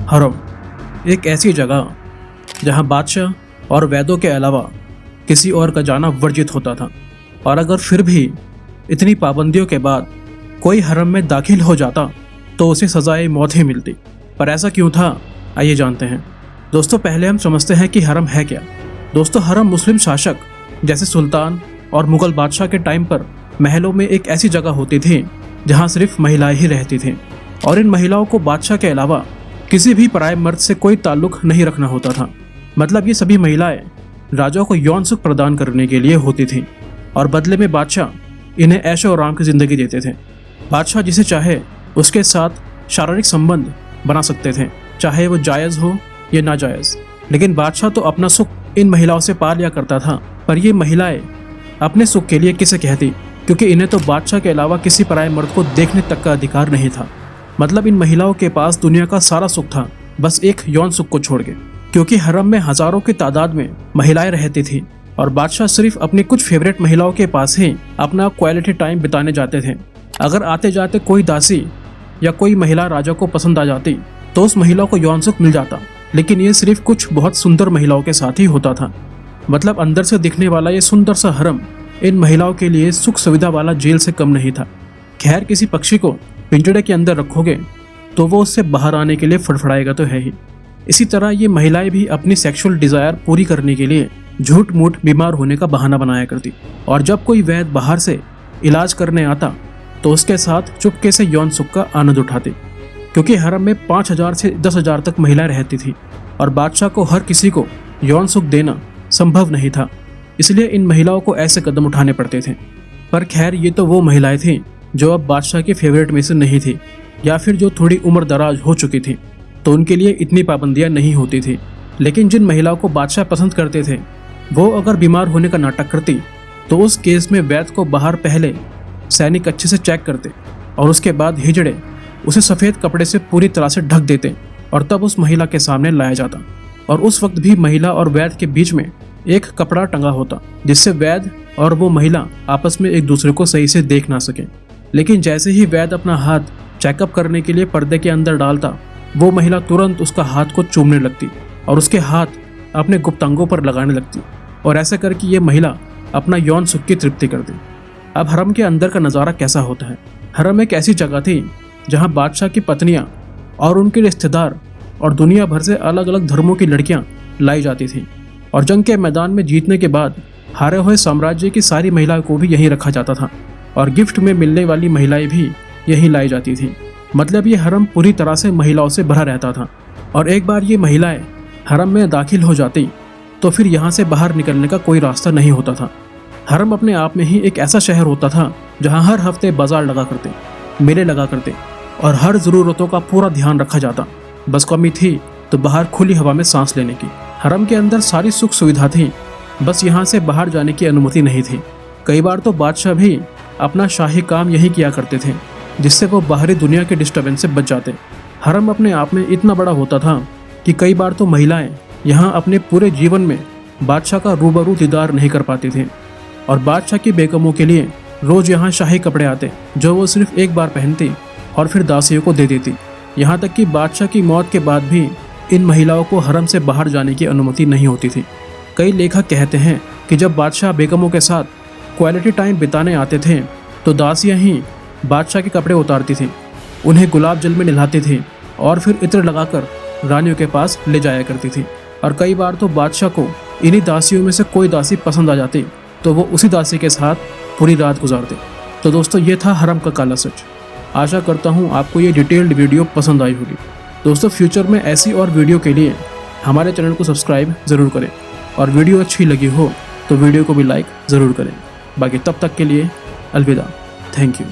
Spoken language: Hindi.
हरम एक ऐसी जगह जहां बादशाह और वैदों के अलावा किसी और का जाना वर्जित होता था, और अगर फिर भी इतनी पाबंदियों के बाद कोई हरम में दाखिल हो जाता तो उसे सजाए मौत ही मिलती। पर ऐसा क्यों था, आइए जानते हैं। दोस्तों, पहले हम समझते हैं कि हरम है क्या। दोस्तों, हरम मुस्लिम शासक जैसे सुल्तान और मुगल बादशाह के टाइम पर महलों में एक ऐसी जगह होती थी जहां सिर्फ महिलाएं ही रहती थीं, और इन महिलाओं को बादशाह के अलावा किसी भी पराये मर्द से कोई ताल्लुक नहीं रखना होता था। मतलब ये सभी महिलाएं राजा को यौन सुख प्रदान करने के लिए होती थीं, और बदले में बादशाह इन्हें ऐशो आराम की जिंदगी देते थे। बादशाह जिसे चाहे उसके साथ शारीरिक संबंध बना सकते थे, चाहे वो जायज़ हो या नाजायज़। लेकिन बादशाह तो अपना सुख इन महिलाओं से पा लिया करता था, पर ये महिलाएं अपने सुख के लिए किसे कहती, क्योंकि इन्हें तो बादशाह के अलावा किसी पराये मर्द को देखने तक का अधिकार नहीं था। मतलब इन महिलाओं के पास दुनिया का सारा सुख था, बस एक यौन सुख को छोड़ के, क्योंकि हरम में हजारों की तादाद में महिलाएं रहती थी और बादशाह सिर्फ अपनी कुछ फेवरेट महिलाओं के पास ही अपना क्वालिटी टाइम बिताने जाते थे। अगर आते जाते कोई दासी या कोई महिला राजा को पसंद आ जाती तो उस महिला को यौन सुख मिल जाता, लेकिन ये सिर्फ कुछ बहुत सुंदर महिलाओं के साथ ही होता था। मतलब अंदर से दिखने वाला ये सुंदर सा हरम इन महिलाओं के लिए सुख सुविधा वाला जेल से कम नहीं था। खैर, किसी पक्षी को पिंजड़े के अंदर रखोगे तो वो उससे बाहर आने के लिए फड़फड़ाएगा तो है ही। इसी तरह ये महिलाएं भी अपनी सेक्सुअल डिजायर पूरी करने के लिए झूठ मूठ बीमार होने का बहाना बनाया करती, और जब कोई वैद बाहर से इलाज करने आता तो उसके साथ चुपके से यौन सुख का आनंद उठाती। क्योंकि हरम में 5000 से 10,000 तक महिलाएं रहती थी और बादशाह को हर किसी को यौन सुख देना संभव नहीं था, इसलिए इन महिलाओं को ऐसे कदम उठाने पड़ते थे। पर खैर, ये तो वो महिलाएं थीं जो अब बादशाह के फेवरेट में से नहीं थी, या फिर जो थोड़ी उम्र दराज हो चुकी थी, तो उनके लिए इतनी पाबंदियां नहीं होती थी। लेकिन जिन महिलाओं को बादशाह पसंद करते थे वो अगर बीमार होने का नाटक करती तो उस केस में वैद को बाहर पहले सैनिक अच्छे से चेक करते और उसके बाद हिजड़े उसे सफ़ेद कपड़े से पूरी तरह से ढक देते और तब उस महिला के सामने लाया जाता। और उस वक्त भी महिला और वैद के बीच में एक कपड़ा टंगा होता जिससे वैद और वो महिला आपस में एक दूसरे को सही से देख ना सकें। लेकिन जैसे ही वैद अपना हाथ चेकअप करने के लिए पर्दे के अंदर डालता, वो महिला तुरंत उसका हाथ को चूमने लगती और उसके हाथ अपने गुप्तांगों पर लगाने लगती, और ऐसा करके ये महिला अपना यौन सुख की तृप्ति करती। अब हरम के अंदर का नज़ारा कैसा होता है। हरम एक ऐसी जगह थी जहाँ बादशाह की पत्नियाँ और उनके रिश्तेदार और दुनिया भर से अलग अलग धर्मों की लड़कियाँ लाई जाती थीं, और जंग के मैदान में जीतने के बाद हारे हुए साम्राज्य की सारी महिलाओं को भी यहीं रखा जाता था, और गिफ्ट में मिलने वाली महिलाएं भी यहीं लाई जाती थीं। मतलब ये हरम पूरी तरह से महिलाओं से भरा रहता था, और एक बार ये महिलाएं हरम में दाखिल हो जाती तो फिर यहाँ से बाहर निकलने का कोई रास्ता नहीं होता था। हरम अपने आप में ही एक ऐसा शहर होता था जहाँ हर हफ्ते बाजार लगा करते, मेले लगा करते, और हर ज़रूरतों का पूरा ध्यान रखा जाता। बस कमी थी तो बाहर खुली हवा में सांस लेने की। हरम के अंदर सारी सुख सुविधा थी, बस यहाँ से बाहर जाने की अनुमति नहीं थी। कई बार तो बादशाह भी अपना शाही काम यही किया करते थे, जिससे वो बाहरी दुनिया के डिस्टर्बेंस से बच जाते। हरम अपने आप में इतना बड़ा होता था कि कई बार तो महिलाएं यहाँ अपने पूरे जीवन में बादशाह का रूबरू दीदार नहीं कर पाती थी, और बादशाह की बेगमों के लिए रोज़ यहाँ शाही कपड़े आते जो वो सिर्फ एक बार पहनती और फिर दासियों को दे देती। यहाँ तक कि बादशाह की मौत के बाद भी इन महिलाओं को हरम से बाहर जाने की अनुमति नहीं होती थी। कई लेखक कहते हैं कि जब बादशाह बेगमों के साथ क्वालिटी टाइम बिताने आते थे तो दासियाँ ही बादशाह के कपड़े उतारती थीं, उन्हें गुलाब जल में नहलाती थी और फिर इत्र लगाकर रानियों के पास ले जाया करती थी। और कई बार तो बादशाह को इन्हीं दासियों में से कोई दासी पसंद आ जाती तो वो उसी दासी के साथ पूरी रात गुजारते। तो दोस्तों, ये था हरम का काला सच। आशा करता हूँ आपको ये डिटेल्ड वीडियो पसंद आई होगी। दोस्तों, फ्यूचर में ऐसी और वीडियो के लिए हमारे चैनल को सब्सक्राइब ज़रूर करें, और वीडियो अच्छी लगी हो तो वीडियो को भी लाइक ज़रूर करें। बाकी तब तक के लिए अलविदा। Thank you.